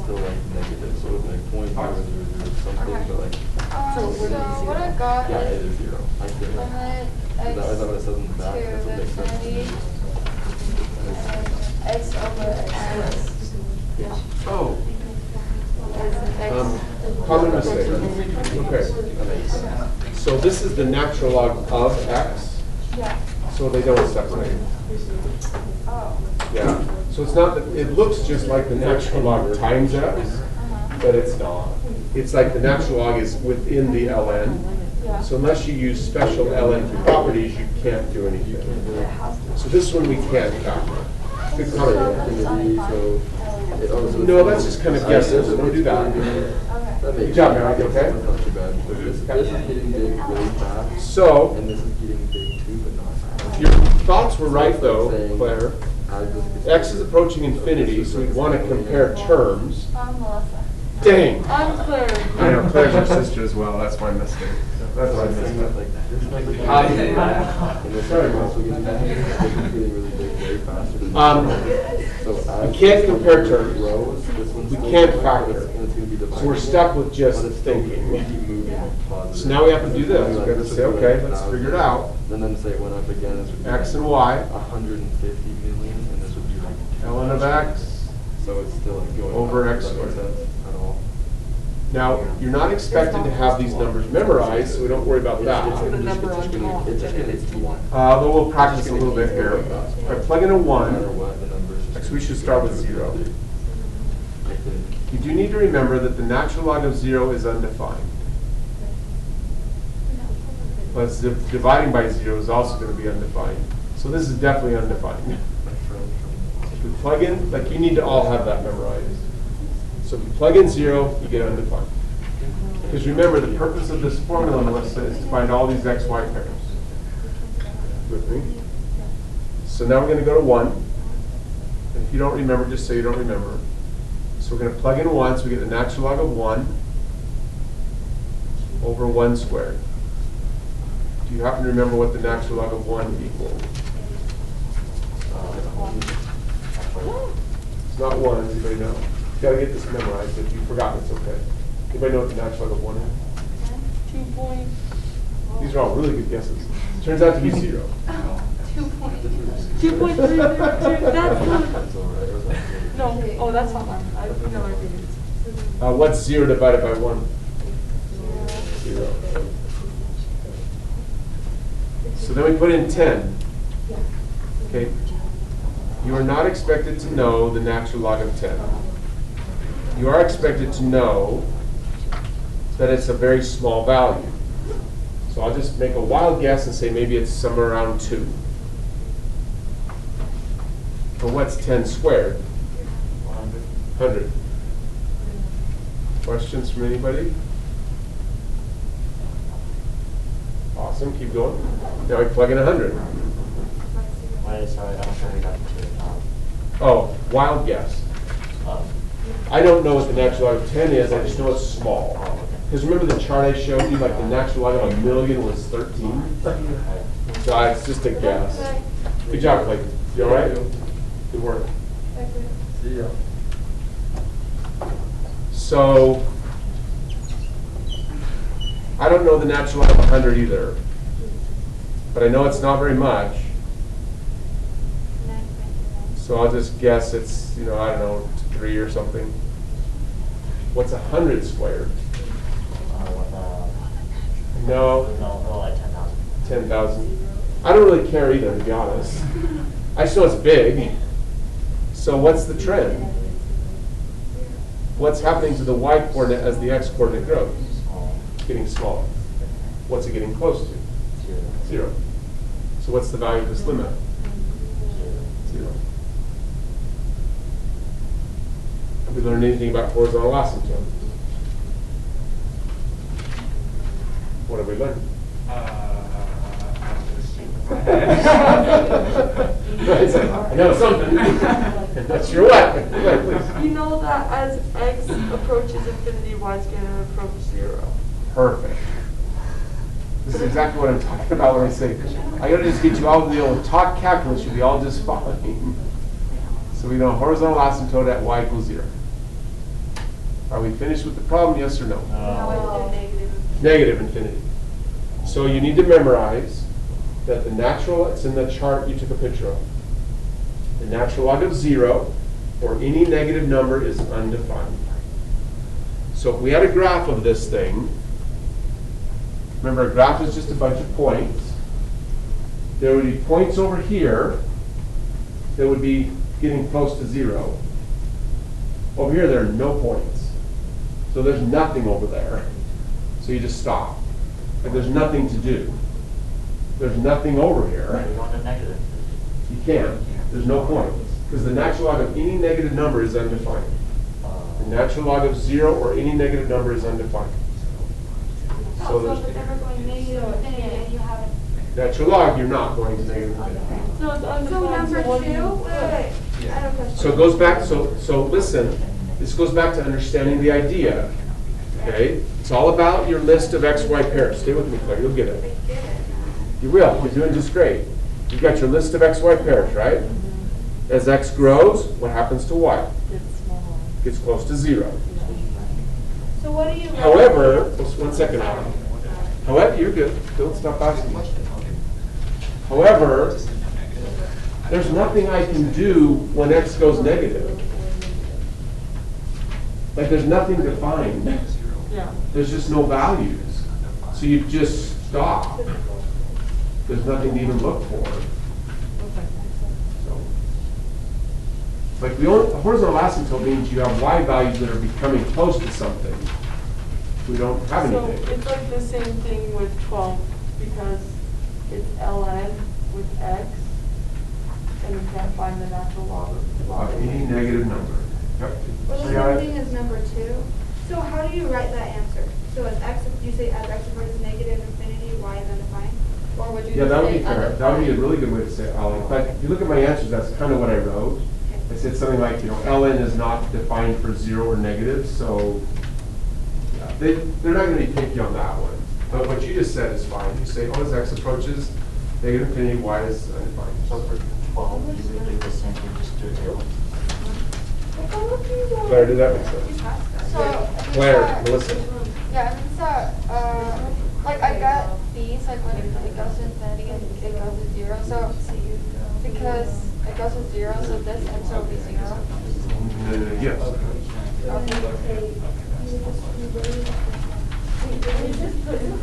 still like negative, so it was like 0.000 something, Okay. but like. So what I got Yeah, it is is 0. I get it. limit Is that what it says in the back? to That's what makes sense. infinity and x over x Oh. is x. Common mistake. Okay. So this is the natural log of x, Yeah. so they don't separate. Oh. Yeah. So it's not that, it looks just like the natural log times x, but it's not. It's like the natural log is within the ln. Yeah. So unless you use special ln properties, you can't do anything. So this one we can't factor. Good comment. So it also No, that's just kind of guesses. Don't do that. Good job, Mary. Okay? That's not too bad. This is getting big really fast. So And this is getting big too, but not fast. your thoughts were right though, Claire. As this gets X is approaching infinity, so we want to compare terms. I'm Melissa. Dang. I'm Claire. I know, Claire's your sister as well. That's my mistake. That's what I missed. like this is like Um, and this sorry, is also getting really big way faster. So we as can't this compare one terms. grows, this one's We still can't growing, factor. but it's gonna be divided. So we're stuck with just But it's still thinking. keep moving positive. So now we have to do this. We have to say, okay, let's figure it out. And then say it went up again, this would be X like and Y, 150 million, and this would be like ln of x. so it's still like going Over up. X Does that make squared. sense at all? Now, you're not expected to have these numbers memorized, so we don't worry about It's that. just gonna it's one. But we'll practice a little bit here. If I plug in a No matter 1, what, the numbers. actually we should start with 0. I think. You do need to remember that the natural log of 0 is undefined. Plus, dividing by 0 is also going to be undefined. So this is definitely undefined. If we plug in, like you need to all have that memorized. So if you plug in 0, you get undefined. Because remember, the purpose of this formula, Melissa, is to find all these x, y pairs. With me? So now we're going to go to 1. And if you don't remember, just say you don't remember. So we're going to plug in 1, so we get the natural log of 1 over 1 squared. Do you happen to remember what the natural log of 1 equals? It's not 1, does anybody know? You got to get this memorized. If you forgot, it's okay. Anybody know what the natural log of 1 is? 2 point. These are all really good guesses. Turns out to be 0. 2.302. That's no. Oh, that's not mine. I know I did. What's 0 divided by 1? 0. So then we put in 10. Okay. You are not expected to know the natural log of 10. You are expected to know that it's a very small value. So I'll just make a wild guess and say maybe it's somewhere around 2. But what's 10 squared? 100. Questions from anybody? Awesome, keep going. Now we plug in 100. Sorry, I'm sure we got to Oh, wild guess. I don't know what the natural log of 10 is, I just know it's small. Because remember the chart I showed you, like the natural log of 1,000,000 was 13? So it's just a guess. Good job, Clayton. You all right? Good work. See ya. So, I don't know the natural log of 100 either. But I know it's not very much. So I'll just guess it's, I don't know, 3 or something. What's 100 squared? No. No, like 10,000. 10,000. I don't really care either, to be honest. I just know it's big. So what's the trend? What's happening to the y coordinate as the x coordinate grows? It's getting smaller. What's it getting close to? 0. So what's the value of this limit? 0. Have we learned anything about horizontal asymptote? What have we learned? I know something. That's your what? Go ahead, please. You know that as x approaches infinity, y is going to approach 0. Perfect. This is exactly what I'm talking about when I say, I gotta just get you all to be able to talk calculus, you'll be all just following. So we know horizontal asymptote at y equals 0. Are we finished with the problem, yes or no? No. Negative infinity. So you need to memorize that the natural, it's in the chart you took a picture of. The natural log of 0 or any negative number is undefined. So if we had a graph of this thing, remember a graph is just a bunch of points. There would be points over here that would be getting close to 0. Over here there are no points. So there's nothing over there. So you just stop. And there's nothing to do. There's nothing over here. You want a negative. You can't. There's no point. Because the natural log of any negative number is undefined. The natural log of 0 or any negative number is undefined. So So if there's it's ever going negative infinity and you haven't. natural log, you're not going to negative infinity. So it's So undefined, number so what do 2, you? wait, I have a question. So it goes back, so listen, this goes back to understanding the idea. Okay? It's all about your list of XY pairs. Stay with me, Claire, you'll get it. You will, you're doing just great. You've got your list of XY pairs, right? As X grows, what happens to Y? It's small. Gets close to 0. So what do you? However, just 1 second, Alan. However, you're good. Don't stop asking me. However, there's nothing I can do when X goes negative. Like there's nothing defined. Yeah. There's just no values. So you just stop. There's nothing to even look for. So, like the horizontal asymptote means you have Y values that are becoming close to something. We don't have So anything. it's like the same thing with 12 because it's ln with x and you can't find the natural log of Any negative number. Yep. Well, the same thing as number 2. So how do you write that answer? So as x, do you say as x approaches negative infinity, y is undefined? Or would you Yeah, that would say be fair. That would be a really good way to say it, Alan. In fact, if you look at my answers, that's kind of what I wrote. I said something like, ln is not defined for 0 or negative, so yeah, they're not going to be picky on that one. But what you just said is fine. You say, as x approaches negative infinity, y is undefined. So for 12, you would do the same thing, just do a table. Claire, did that make sense? So, Claire, Melissa. yeah, it means that, like I got these, like when it goes to infinity and it goes to 0, so because it goes to 0, so this answer will be 0. Yes. Okay. You just put in